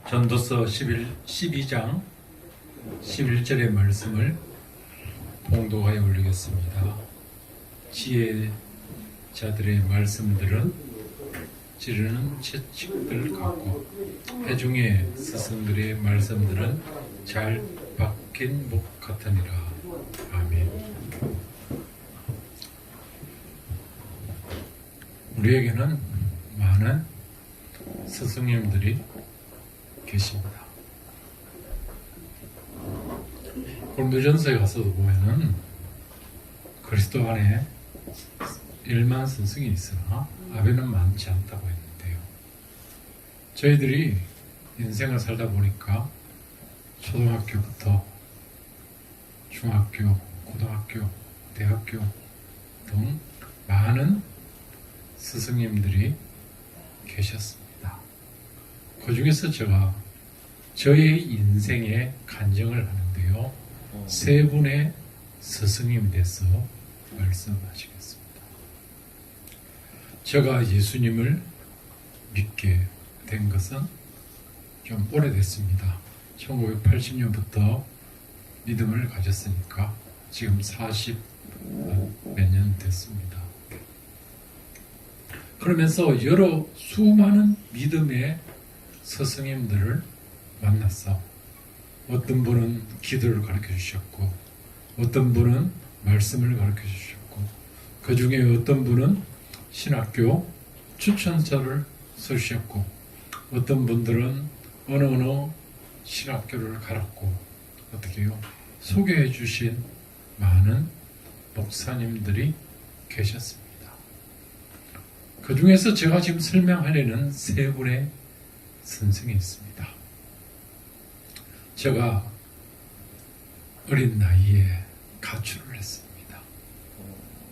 전도서 12장 11절의 말씀을 봉독하여 올리겠습니다. 지혜자들의 말씀들은 찌르는 채찍들 같고 회중의 스승들의 말씀들은 잘 박힌 목 같으니라. 아멘. 우리에게는 많은 스승님들이 계십니다. 고린도전서에 가서도 보면은 그리스도 안에 1만 스승이 있으나 아벨은 많지 않다고 했는데요. 저희들이 인생을 살다 보니까 초등학교부터 중학교, 고등학교, 대학교 등 많은 스승님들이 계셨습니다. 그 중에서 제가 저의 인생에 간증을 하는데요. 세 분의 스승님에 대해서 말씀하시겠습니다. 제가 예수님을 믿게 된 것은 좀 오래됐습니다. 1980년부터 믿음을 가졌으니까 지금 40 몇 년 됐습니다. 그러면서 여러 수많은 믿음의 스승님들을 만났어. 어떤 분은 기도를 가르쳐 주셨고, 어떤 분은 말씀을 가르쳐 주셨고, 그 중에 어떤 분은 신학교 추천서를 쓰셨고, 어떤 분들은 어느 신학교를 갈았고, 어떻게 해요? 소개해 주신 많은 목사님들이 계셨습니다. 그 중에서 제가 지금 설명하려는 세 분의 선생이 있습니다. 제가 어린 나이에 가출을 했습니다.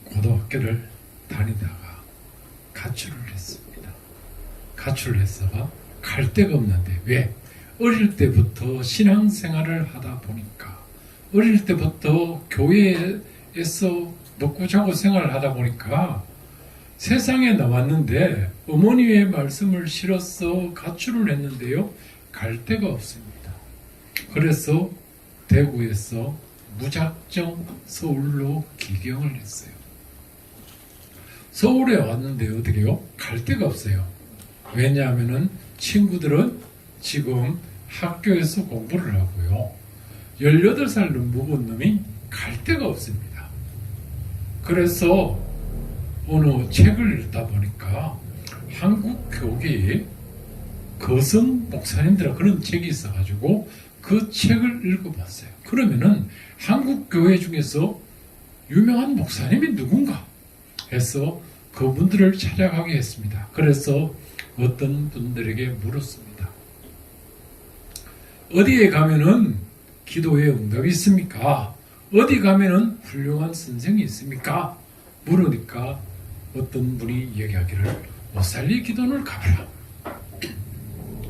고등학교를 다니다가 가출을 했습니다. 가출을 해서 갈 데가 없는데 왜? 어릴 때부터 신앙생활을 하다 보니까 어릴 때부터 교회에서 먹고 자고 생활을 하다 보니까 세상에 나왔는데 어머니의 말씀을 실어서 가출을 했는데요. 갈 데가 없습니다. 그래서 대구에서 무작정 서울로 기경을 했어요. 서울에 왔는데 어떻게 해요? 갈 데가 없어요. 왜냐하면 친구들은 지금 학교에서 공부를 하고요. 18살 먹은 놈이 갈 데가 없습니다. 그래서 어느 책을 읽다 보니까 한국 교계에 거성 목사님들 그런 책이 있어가지고 그 책을 읽어봤어요. 그러면은 한국 교회 중에서 유명한 목사님이 누군가 해서 그분들을 찾아가게 했습니다. 그래서 어떤 분들에게 물었습니다. 어디에 가면은 기도의 응답이 있습니까? 어디 가면은 훌륭한 선생이 있습니까? 물으니까 어떤 분이 얘기하기를 오살리 기도원을 가봐라.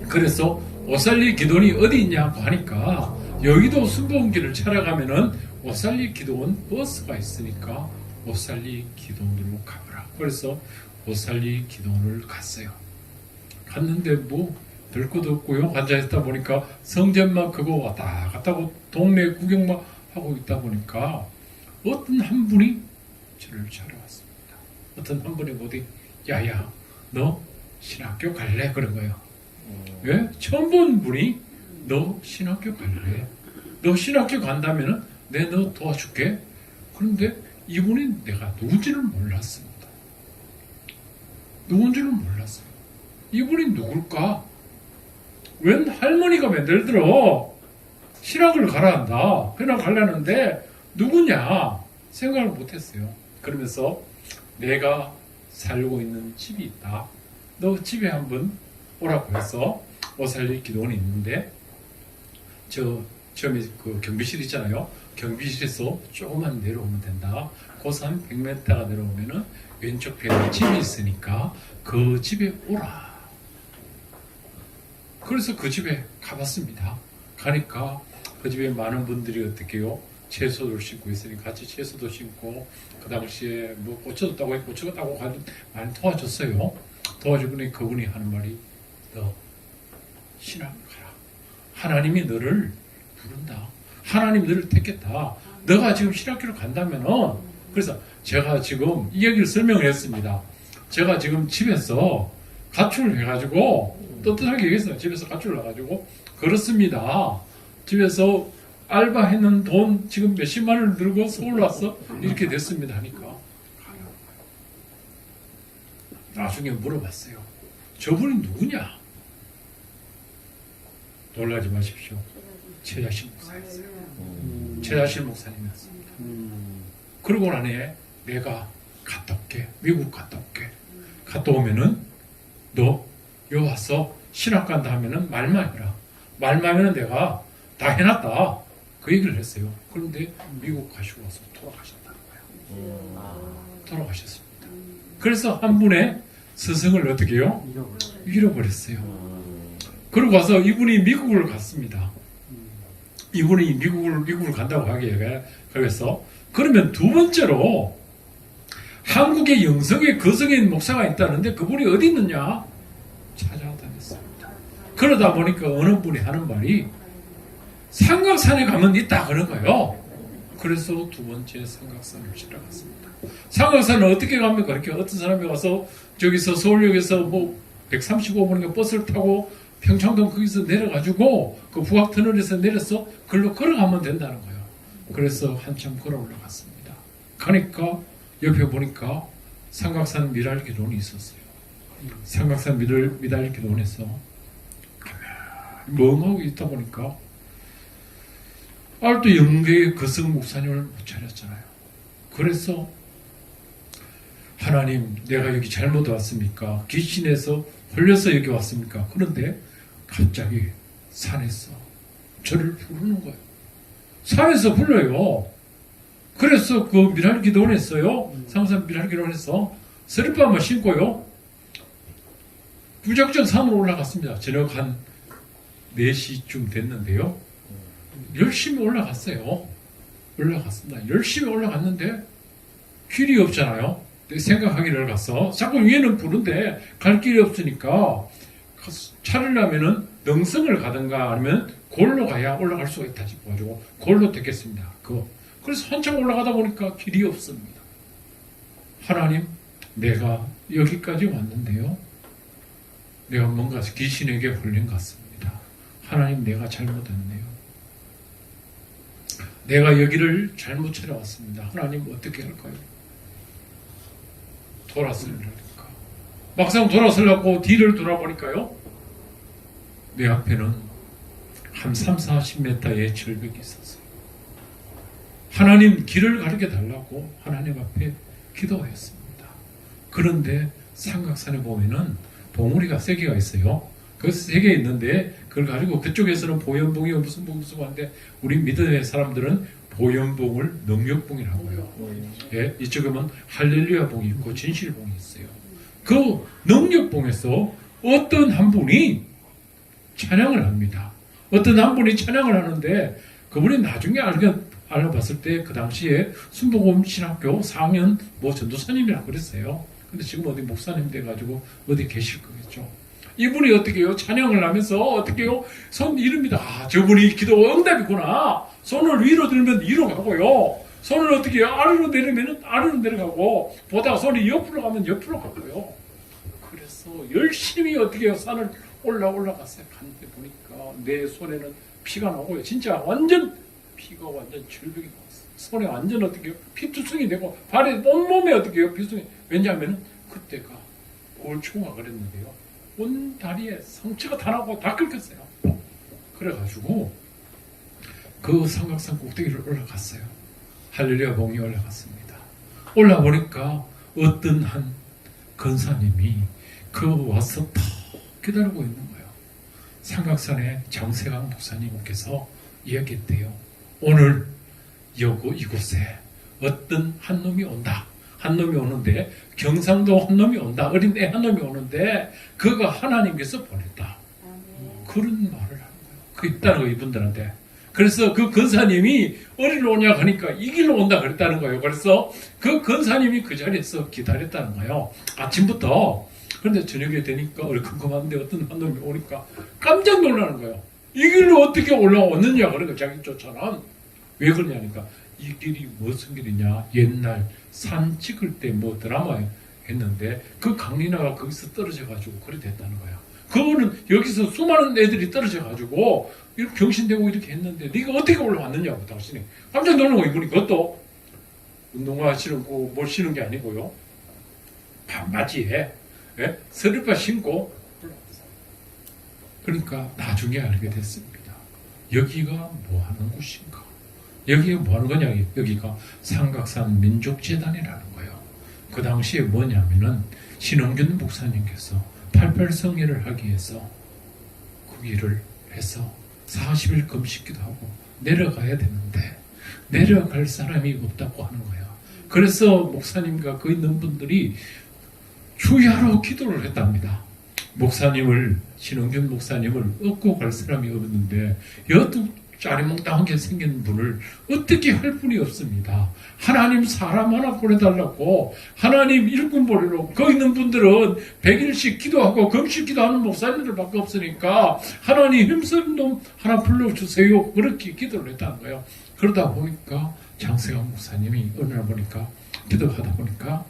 그래서 오살리 기도원이 어디 있냐고 하니까 여의도 순복음길을 찾아가면은 오살리 기도원 버스가 있으니까 오살리 기도원으로 가봐라. 그래서 오살리 기도원을 갔어요. 갔는데 뭐 별 것도 없고요. 앉아있다 보니까 성전만 그거 왔다 갔다 하고 동네 구경만 하고 있다 보니까 어떤 한 분이 저를 찾아왔습니다. 어떤 한 분이 어디 야야 너 신학교 갈래? 그런 거예요. 왜? 처음 본 분이 너 신학교 갈래? 너 신학교 간다면 내 너 도와줄게. 그런데 이분이 내가 누군지는 몰랐습니다. 누군지는 몰랐어요. 이분이 누굴까? 웬 할머니가 맨들들어 신학을 가라 한다. 그냥 가려는데 누구냐 생각을 못했어요. 그러면서 내가 살고 있는 집이 있다. 너 집에 한번 오라고 해서 오살리 기도원이 있는데 처음에 그 경비실 있잖아요. 경비실에서 조금만 내려오면 된다. 거기서 한 100m가 내려오면은 왼쪽 편에 집이 있으니까 그 집에 오라. 그래서 그 집에 가봤습니다. 가니까 그 집에 많은 분들이 어떻게 해요? 채소를 심고 있으니 같이 채소도 심고 그 당시에 뭐 고쳐도 따고 고쳐도 따고 많이 도와줬어요. 도와주더니 그분이 하는 말이 너 신학을 가라. 하나님이 너를 부른다. 하나님 너를 택했다. 너가 지금 신학교를 간다면은, 그래서 제가 지금 이 얘기를 설명을 했습니다. 제가 지금 집에서 가출을 해가지고, 떳떳하게 얘기했어요. 집에서 가출을 해가지고, 그렇습니다. 집에서 알바했는 돈 지금 몇십만 원을 들고 서울 와서 이렇게 됐습니다 하니까 나중에 물어봤어요. 저분이 누구냐? 놀라지 마십시오. 최자실 목사였어요. 최자실 목사님이었습니다. 그러고 나네 내가 갔다 올게. 미국 갔다 올게. 갔다 오면은 너 여기 와서 신학 간다 하면은 말만 해라. 말만 하면은 내가 다 해놨다. 그 얘기를 했어요. 그런데 미국 가시고 와서 돌아가셨다는 거예요. 돌아가셨습니다. 그래서 한 분의 스승을 어떻게 해요? 잃어버렸어요. 그러고 와서 이분이 미국을 갔습니다. 이분이 미국을 간다고 하기에 그래서 그러면 두 번째로 한국의 영성의 거성인 목사가 있다는데 그분이 어디 있느냐? 찾아다녔습니다. 그러다 보니까 어느 분이 하는 말이 삼각산에 가면 있다 그런 거예요. 그래서 두 번째 삼각산을 지나갔습니다. 삼각산은 어떻게 갑니까? 이렇게 어떤 사람이 가서 저기서 서울역에서 뭐 135분인가 버스를 타고 평창동 거기서 내려가지고 그 북악터널에서 내려서 글로 걸어가면 된다는 거예요. 그래서 한참 걸어 올라갔습니다. 가니까 옆에 보니까 삼각산 미랄기론이 있었어요. 삼각산 미랄기론에서 멍하고 있다 보니까 알도 영계의 거성 목사님을 못 차렸잖아요. 그래서 하나님 내가 여기 잘못 왔습니까? 귀신에서 홀려서 여기 왔습니까? 그런데 갑자기 산에서 저를 부르는 거예요. 산에서 불러요. 그래서 그 미랄기도원에서요. 삼산 미랄기도원에서 서리밤을 신고요. 무작정 산으로 올라갔습니다. 저녁 한 4시쯤 됐는데요. 열심히 올라갔어요. 올라갔습니다. 열심히 올라갔는데 길이 없잖아요. 생각하기를 가서 자꾸 위에는 부른데 갈 길이 없으니까 찾으려면은 능성을 가든가 아니면 골로 가야 올라갈 수가 있다 싶어가지고 골로 택했습니다. 그래서 한참 올라가다 보니까 길이 없습니다. 하나님, 내가 여기까지 왔는데요. 내가 뭔가 귀신에게 홀린 것 같습니다. 하나님, 내가 잘못했네요. 내가 여기를 잘못 찾아왔습니다. 하나님 어떻게 할까요? 돌아서려니까. 막상 돌아서려고 뒤를 돌아보니까요. 내 앞에는 한 3, 40m의 절벽이 있었어요. 하나님 길을 가르쳐 달라고 하나님 앞에 기도했습니다. 그런데 삼각산에 보면은 봉우리가 3개가 있어요. 그 3개 있는데 그걸 가지고 그쪽에서는 보현봉이 무슨 한데 우리 믿음의 사람들은 보현봉을 능력봉이라고요. 예, 이쪽에는 할렐루야봉이 있고 진실봉이 있어요. 그 능력봉에서 어떤 한 분이 찬양을 합니다. 어떤 한 분이 찬양을 하는데 그분이 나중에 알아봤을 때 그 당시에 순복음 신학교 4학년 전도사님이라고 그랬어요. 근데 지금 어디 목사님 돼가지고 어디 계실 거겠죠. 이분이 어떻게 해요? 찬양을 하면서 어떻게 해요? 손 이릅니다. 아, 저분이 기도 응답이구나. 손을 위로 들면 위로 가고요. 손을 어떻게 해요? 아래로 내리면 아래로 내려가고, 보다가 손이 옆으로 가면 옆으로 가고요. 그래서 열심히 어떻게 해요? 산을 올라갔어요. 갔는데 보니까 내 손에는 피가 나고요. 진짜 완전 피가 완전 절벽이 나왔어요. 손에 완전 어떻게 해요? 피투성이 되고, 발에, 온몸에 어떻게 해요? 피투성이. 왜냐하면 그때가 골초가 그랬는데요. 온 다리에 상처가 다 나고 다 긁혔어요. 그래가지고 그 삼각산 꼭대기를 올라갔어요. 할렐루야 봉이 올라갔습니다. 올라보니까 어떤 한 권사님이 와서 탁 기다리고 있는 거예요. 삼각산의 장세강 목사님께서 이야기했대요. 오늘 이곳에 어떤 한 놈이 온다. 한 놈이 오는데 경상도 한 놈이 온다. 어린 애 한 놈이 오는데 그가 하나님께서 보냈다. 그런 말을 하는 거예요. 그 있다는 거예요. 이분들한테. 그래서 그 권사님이 어디로 오냐 하니까 이 길로 온다 그랬다는 거예요. 그래서 그 권사님이 그 자리에서 기다렸다는 거예요. 아침부터. 그런데 저녁에 되니까 얼큰컴한데 어떤 한 놈이 오니까 깜짝 놀라는 거예요. 이 길로 어떻게 올라왔느냐. 그러니까 자기 쫓아는 왜 그러냐니까 이 길이 무슨 길이냐. 옛날 산 찍을 때 뭐 드라마 했는데 그 강리나가 거기서 떨어져가지고 그래 됐다는 거야. 그거는 여기서 수많은 애들이 떨어져가지고 이렇게 경신되고 이렇게 했는데 네가 어떻게 올라왔느냐고 당신이 깜짝 놀란 거. 이분이 그것도 운동화 신고 뭘 신은 게 아니고요. 반바지에 스리퍼 신고 올라왔어요. 그러니까 나중에 알게 됐습니다. 여기가 뭐 하는 곳인가? 여기가 뭐 하는 거냐? 여기가 삼각산 민족재단이라는 거예요. 그 당시에 뭐냐면은 신흥균 목사님께서 88성회를 하기 위해서 그 일을 해서 40일 금식기도 하고 내려가야 되는데 내려갈 사람이 없다고 하는 거야. 그래서 목사님과 그 있는 분들이 주야로 기도를 했답니다. 목사님을, 신흥균 목사님을 얻고 갈 사람이 없는데 여두 짜리몽땅하게 생긴 분을 어떻게 할 분이 없습니다. 하나님 사람 하나 보내달라고 하나님 일꾼 보내로 거기 있는 분들은 100일씩 기도하고 금식 기도하는 목사님들밖에 없으니까 하나님 힘쓰는 놈 하나 불러주세요. 그렇게 기도를 했다는 거예요. 그러다 보니까 장세강 목사님이 어느 날 보니까 기도하다 보니까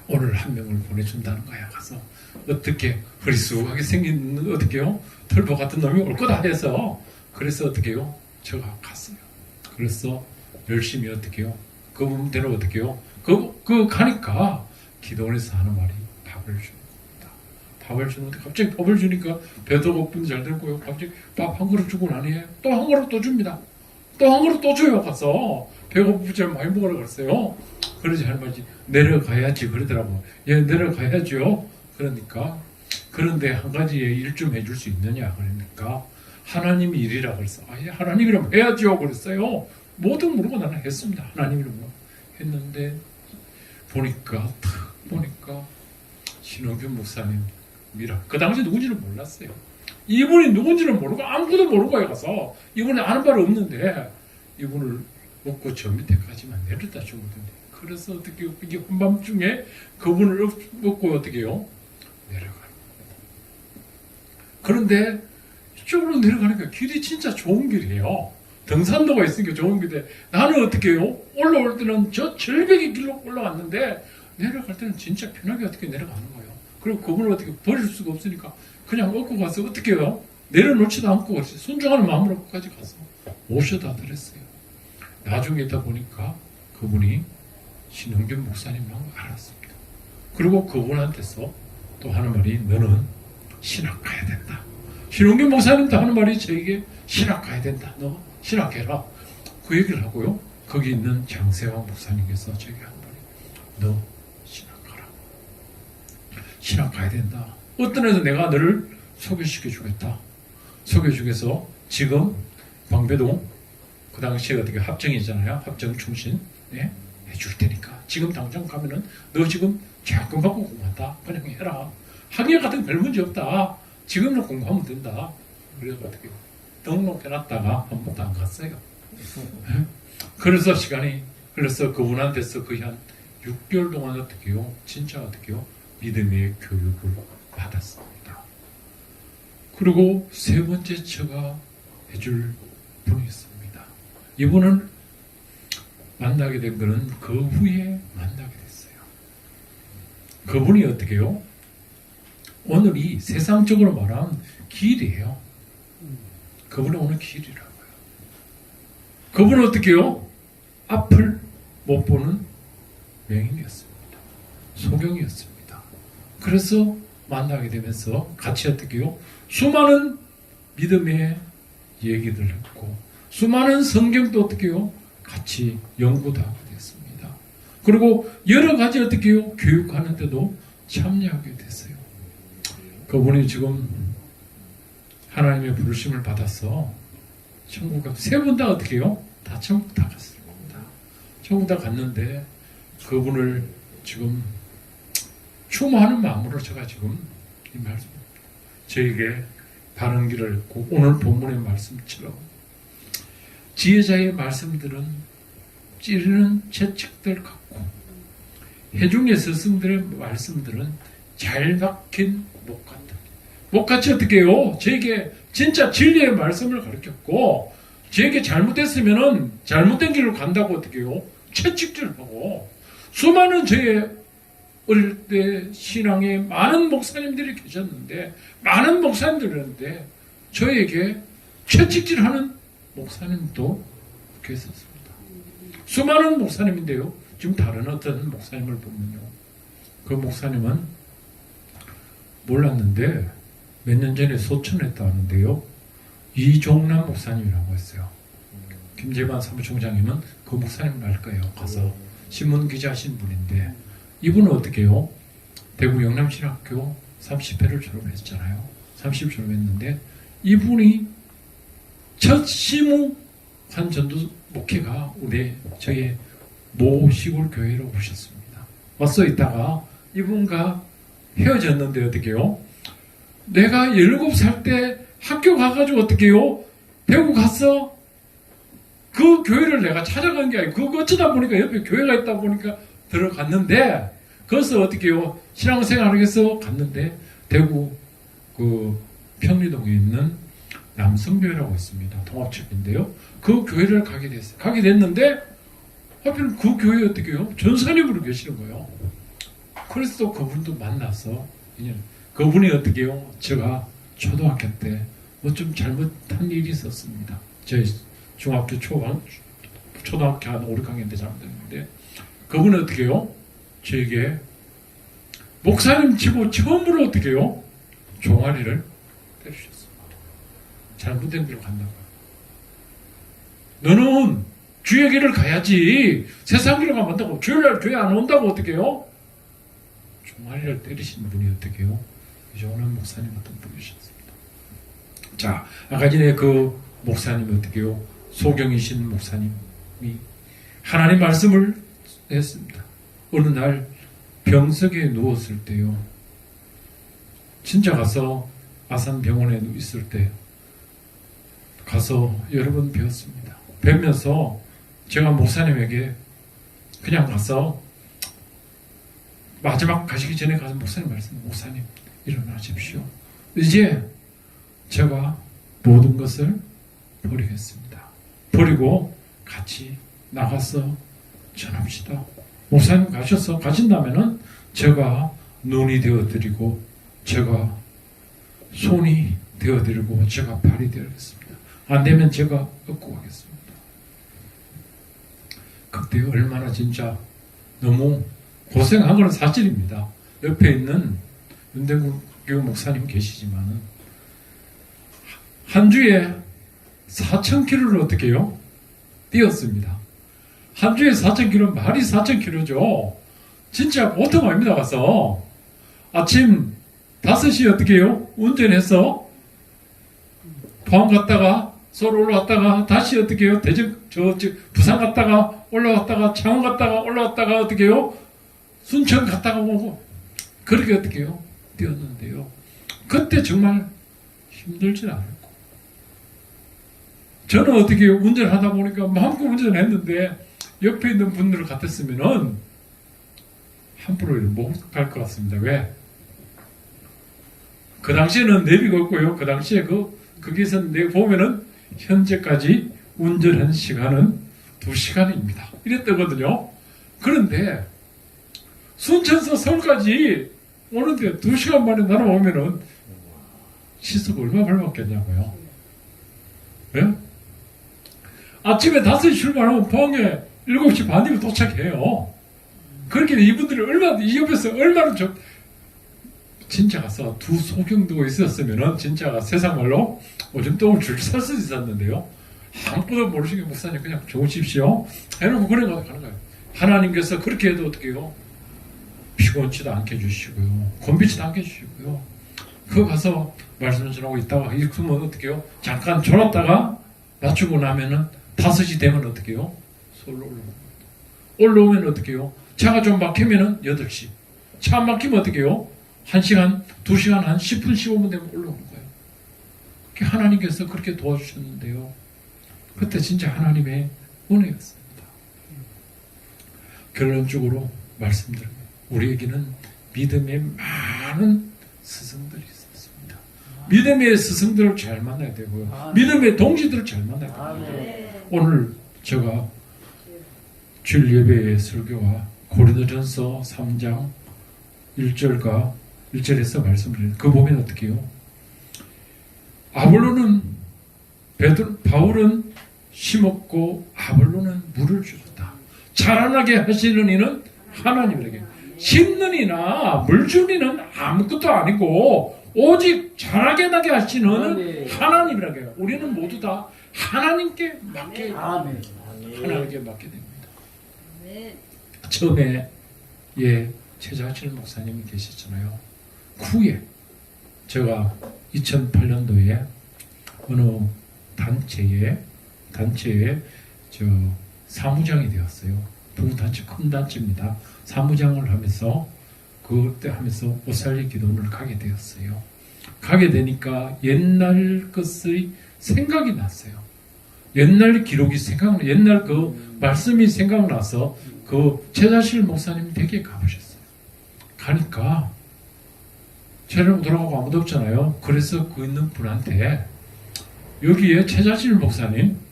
오늘 한 명을 보내준다는 거야. 가서 어떻게 허리수하게 생긴 어떻게요? 털보 같은 놈이 올 거다 해서 그래서 어떻게요? 제가 갔어요. 그래서 열심히 어떻게요? 그 문대로 어떻게요? 그 가니까 기도원에서 하는 말이 밥을 주는 겁니다. 밥을 주는데 갑자기 밥을 주니까 배도 고픈 잘 되고요. 갑자기 밥 한 그릇 주고 나니 또 한 그릇 또 줍니다. 또 한 그릇 또 줘요. 가서 배고프지 많이 먹으러 갔어요. 그러지 할 말지 내려가야지 그러더라고. 예, 내려가야죠. 그러니까 그런데 한 가지 일 좀 해줄 수 있느냐 그러니까 하나님 일이라 그랬어. 예, 하나님이라면 해야죠. 그랬어요. 모든 물어고 나는 했습니다. 하나님이라면 했는데 보니까 신흥균 목사님이라 그 당시 누군지는 몰랐어요. 이분이 누군지는 모르고 아무것도 모르고 가서 이분이 아는 바가 없는데 이분을 먹고 저 밑에까지만 내렸다 주거든요. 그래서 어떻게 이게 한밤중에 그분을 먹고 어떻게 해요? 내려가는 겁니다. 그런데 이쪽으로 내려가니까 길이 진짜 좋은 길이에요. 등산로가 있으니까 좋은 길인데 나는 어떻게 해요? 올라올 때는 저 절벽의 길로 올라왔는데 내려갈 때는 진짜 편하게 어떻게 내려가는 거예요. 그리고 그분을 어떻게 버릴 수가 없으니까 그냥 얻고 가서 어떻게 해요? 내려놓지도 않고 순종하는 마음으로 끝까지 가서 모셔다 드렸어요. 나중에 있다 보니까 그분이 신흥균 목사님이라고 알았습니다. 그리고 그분한테서 또 하는 말이 너는 신학 가야 된다. 신흥균 목사님도 하는 말이 저에게 신학 가야 된다. 너 신학해라. 그 얘기를 하고요. 거기 있는 장세왕 목사님께서 저에게 하는 말이 너 신학 가라. 신학 가야 된다. 어떤 애도 내가 너를 소개시켜 주겠다. 소개해 주겠어. 지금 광배동 그 당시에 어떻게 합정이잖아요. 합정 충신 해줄 테니까 지금 당장 가면은 너 지금 장학금 받고 공부한다. 그냥 해라. 학业같은 거 별 문제 없다. 지금은 공부하면 된다. 그래서 어떻게 등록해놨다가 한 번도 안 갔어요. 그래서 시간이 흘러서 그분한테서 거의 한 6개월 동안 어떻게요? 진짜 어떻게요? 믿음의 교육을 받았습니다. 그리고 세 번째 처가 해줄 분이 있습니다. 이분은 만나게 된 거는 그 후에 만나게 됐어요. 그분이 어떻게 해요? 오늘이 세상적으로 말하면 길이에요. 그분은 오늘 길이라고요. 그분은 어떻게 해요? 앞을 못 보는 맹인이었습니다. 소경이었습니다. 그래서 만나게 되면서 같이 어떻게 해요? 수많은 믿음의 얘기들 했고 수많은 성경도 어떻게 해요? 같이 연구도 하게 됐습니다. 그리고 여러 가지 어떻게 해요? 교육하는 데도 참여하게 됐어요. 그분이 지금 하나님의 부르심을 받아서 천국 세 분 다 어떻게 해요? 다 천국 다 갔습니다. 천국 다 갔는데 그분을 지금 추모하는 마음으로 제가 지금 이 말씀 저에게 바른 길을 했고 오늘 본문의 말씀처럼 지혜자의 말씀들은 찌르는 채찍들 같고 해중의 스승들의 말씀들은 잘 박힌 목같다. 목같이 어떻게 해요? 저에게 진짜 진리의 말씀을 가르쳤고, 저에게 잘못됐으면은 잘못된 길로 간다고 어떻게 해요? 채찍질하고, 수많은 저의 어릴 때 신앙에 많은 목사님들이 계셨는데, 많은 목사님들이었는데, 저에게 채찍질하는 목사님도 계셨습니다. 수많은 목사님인데요. 지금 다른 어떤 목사님을 보면요. 그 목사님은 몰랐는데 몇 년 전에 소천했다 하는데요. 이종남 목사님이라고 했어요. 김재만 사무총장님은 그 목사님을 알 거예요. 가서 신문기자 하신 분인데, 이분은 어떻게 해요? 대구 영남신학교 30회를 졸업했잖아요. 30 졸업했는데 이분이 첫 시무 환전도 목회가 저희 모 시골 교회로 오셨습니다. 와서 있다가 이분과 헤어졌는데 어떻게 해요? 내가 17살 때 학교 가가지고 어떻게 해요? 대구 가서 그 교회를 내가 찾아간 게 아니고, 그거 어쩌다 보니까 옆에 교회가 있다 보니까 들어갔는데, 거기서 어떻게 해요? 신앙생활을 해서 갔는데, 대구 그 평리동에 있는 남성교회라고 있습니다. 통합집인데요. 그 교회를 가게 됐어요. 가게 됐는데, 하필 그 교회에 어떻게 해요? 전사님으로 계시는 거예요. 그래서 또 그분도 만나서, 그분이 어떻게 해요? 제가 초등학교 때 뭐 좀 잘못한 일이 있었습니다. 저희 중학교 초등학교 한 5, 6학년 때 잘못했는데, 그분은 어떻게 해요? 저에게 목사님 치고 처음으로 어떻게 해요? 종아리를 때리셨습니다. 잘못된 길로 간다고요. 너는 주의 길을 가야지, 세상 길을 가면 안 된다고, 주일날 교회 안 온다고 어떻게 해요? 종아리를 때리신 분이 어떻게 해요? 이종남 목사님 같은 분이셨습니다. 자, 아까 전에 그 목사님이 어떻게 해요? 소경이신 목사님이 하나님 말씀을 했습니다. 어느 날 병석에 누웠을 때요, 진짜 가서 아산병원에 있을 때 가서 여러 번 배웠습니다. 배우면서 제가 목사님에게 그냥 가서 마지막 가시기 전에 가서 목사님 말씀, 목사님 일어나십시오. 이제 제가 모든 것을 버리겠습니다. 버리고 같이 나가서 전합시다. 목사님 가신다면은 제가 눈이 되어드리고, 제가 손이 되어드리고, 제가 발이 되어드리겠습니다. 안 되면 제가 얻고 가겠습니다. 그때 얼마나 진짜 너무 고생한 건 사실입니다. 옆에 있는 윤대국 목사님 계시지만은 한 주에 4,000km를 어떻게 해요? 뛰었습니다. 한 주에 4,000km, 말이 4,000km죠. 진짜 보통 아닙니다. 가서 아침 5시에 어떻게 해요? 운전해서 포항 갔다가 서울 올라왔다가 다시 어떻게 해요? 부산 갔다가 올라왔다가 창원 갔다가 올라왔다가 어떻게 해요? 순천 갔다가 오고, 그렇게 어떻게 해요? 뛰었는데요. 그때 정말 힘들진 않았고, 저는 어떻게 해요? 운전하다 보니까 마음껏 운전했는데 옆에 있는 분들을 같았으면은 함부로 못 갈 것 같습니다. 왜? 그 당시에는 내비가 없고요. 그 당시에 거기서 내가 보면은 현재까지 운전한 시간은 2시간입니다. 이랬거든요. 그런데 순천에서 서울까지 오는데 2시간 만에 날아오면은 시속 얼마 벌받겠냐고요. 예? 아침에 5시 출발하면 포항에 7시 반이면 도착해요. 그렇게 이분들이 이 옆에서 얼마나 진짜 가서 두 소경도 있었으면은 진짜가 세상 말로 오줌 똥을 줄 설 수 있었는데요. 아무것도 모르시게 목사님 그냥 좋으십시오 해놓고 그래 가는 거예요. 하나님께서 그렇게 해도 어떻게 해요? 피곤치도 않게 해주시고요, 곤비치도 않게 해주시고요. 그거 가서 말씀 전하고 있다가 그러면 어떻게 해요? 잠깐 졸았다가 낮추고 나면은 5시 되면 어떻게 해요? 서울로 올라오면 어떻게 해요? 차가 좀 막히면은 8시. 차 안 막히면 어떻게 해요? 1시간, 2시간, 한 10분, 15분 되면 올라오는 거예요. 하나님께서 그렇게 도와주셨는데요. 그때 진짜 하나님의 은혜였습니다. 결론적으로 말씀드립니다. 우리에게는 믿음의 많은 스승들이 있었습니다. 믿음의 스승들을 잘 만나야 되고요. 믿음의 동지들을 잘 만나야 됩니다. 오늘 제가 주일 예배의 설교와 고린도전서 3장 1절과 1절에서 말씀드린 그 보면 어떻게 해요? 바울은 심었고 아볼로는 물을 주었다. 자라나게 하시는 이는 하나님에게. 심는 이나 물 주는 이는 아무것도 아니고 오직 자라게 나게 하시는 이는 하나님이라고 해요. 우리는 모두 다 하나님께 맡게 하나님께 맡게 됩니다. 처음에 최자실 목사님이 계셨잖아요. 후에 제가 2008년도에 어느 단체에 저 사무장이 되었어요. 부단체 큰 단체입니다. 사무장을 하면서 그때 하면서 옷살리 기도원을 가게 되었어요. 가게 되니까 옛날 것의 생각이 났어요. 옛날 기록이 옛날 그 말씀이 생각나서 그 최자실 목사님 댁에 가보셨어요. 가니까 쟤는 돌아가고 아무도 없잖아요. 그래서 그 있는 분한테 여기에 최자실 목사님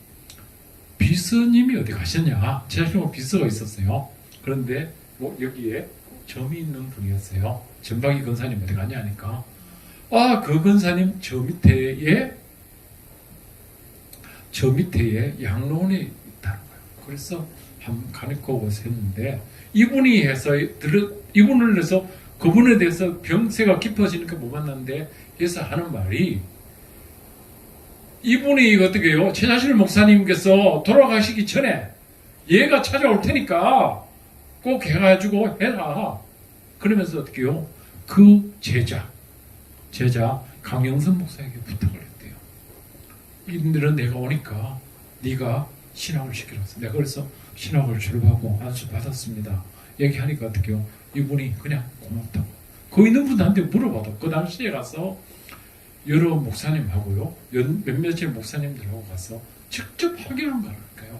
비서님이 어디 가셨냐? 최자실 비서가 있었어요. 그런데 뭐 여기에 점이 있는 분이었어요. 전박이 권사님 어디 갔냐 하니까 그 권사님 저 밑에에 양로원에 있다는 거예요. 그래서 한번 가니까 오서 했는데 이분을 해서 그분에 대해서 병세가 깊어지니까 못 만났는데 그래서 하는 말이 이분이 어떻게 해요? 최자실 목사님께서 돌아가시기 전에 얘가 찾아올 테니까 꼭 해가지고 해라. 그러면서 어떻게 해요? 그 제자 강영선 목사에게 부탁을 했대요. 이들은 내가 오니까 네가 신학을 시키라고. 내가 그래서 신학을 졸업하고 안수 받았습니다. 얘기하니까 어떻게 해요? 이분이 그냥 고맙다고. 거기 있는 분한테 물어봐도 그 당시에 가서 여러 목사님하고요, 몇몇의 목사님들하고 가서 직접 확인한 거라니까요.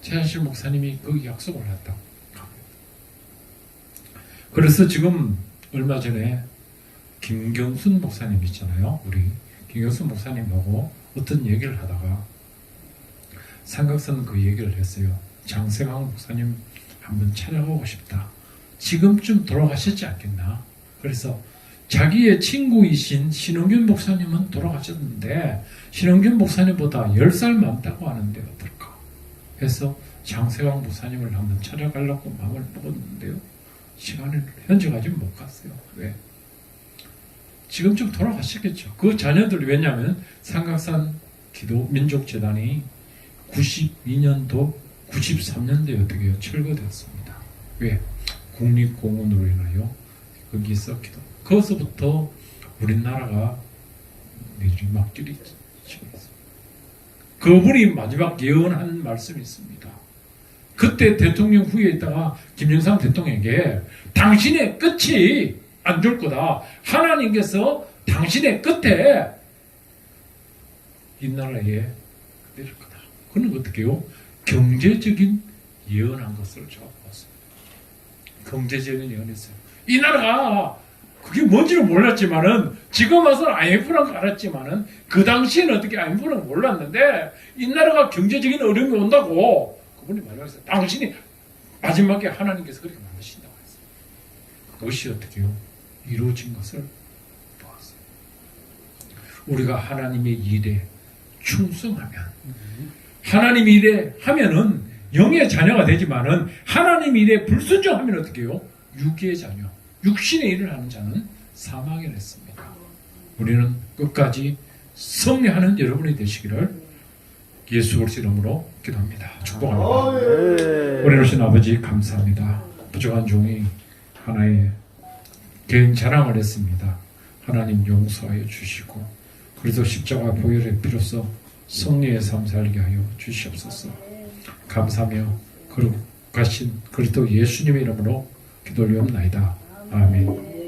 최하실 목사님이 거기 약속을 했다고. 그래서 지금 얼마 전에 김경순 목사님 있잖아요. 우리 김경순 목사님하고 어떤 얘기를 하다가 삼각선 그 얘기를 했어요. 장세강 목사님 한번 찾아보고 싶다. 지금쯤 돌아가셨지 않겠나. 그래서 자기의 친구이신 신흥균 목사님은 돌아가셨는데 신흥균 목사님보다 10살 많다고 하는데 어떨까. 그래서 장세강 목사님을 한번 찾아가려고 마음을 먹었는데요. 시간을 현재까지 못 갔어요. 왜? 지금쯤 돌아가시겠죠. 그 자녀들이 왜냐하면 삼각산 기도 민족재단이 92년도 93년도에 어떻게 해요? 철거되었습니다. 왜? 국립공원으로 인하여 거기서 기도. 거기서부터 우리나라가 내리막길이 시작했습니다. 그분이 마지막 예언한 말씀이 있습니다. 그때 대통령 후에 있다가 김영삼 대통령에게 당신의 끝이 안 좋을 거다. 하나님께서 당신의 끝에 이 나라에 내릴 거다. 그는 어떻게 해요? 경제적인 예언한 것을 제가 봤습니다. 경제적인 예언했어요. 이 나라가 그게 뭔지는 몰랐지만은 지금 와서 IMF라는 거 알았지만은 그 당시에는 어떻게 IMF라는 거 몰랐는데 이 나라가 경제적인 어려움이 온다고 그분이 말했어요. 당신이 마지막에 하나님께서 그렇게 만드신다고 했어요. 그것이 어떻게 해요? 이루어진 것을 보았어요. 우리가 하나님의 일에 충성하면 하나님 일에 하면은 영의 자녀가 되지만은 하나님 일에 불순종하면 어떻게 해요? 육의 자녀, 육신의 일을 하는 자는 사망에 냈습니다. 우리는 끝까지 승리하는 여러분이 되시기를 예수 그리스도 이름으로 기도합니다. 축복합니다. 우리 오신 아버지 감사합니다. 부족한 종이 하나의 개인 자랑을 했습니다. 하나님 용서하여 주시고 그래서 십자가 보혈의 피로써 승리의 삶 살게 하여 주시옵소서. 감사하며 거룩하신 그리스도 예수님의 이름으로 기도 올리옵나이다. 아멘.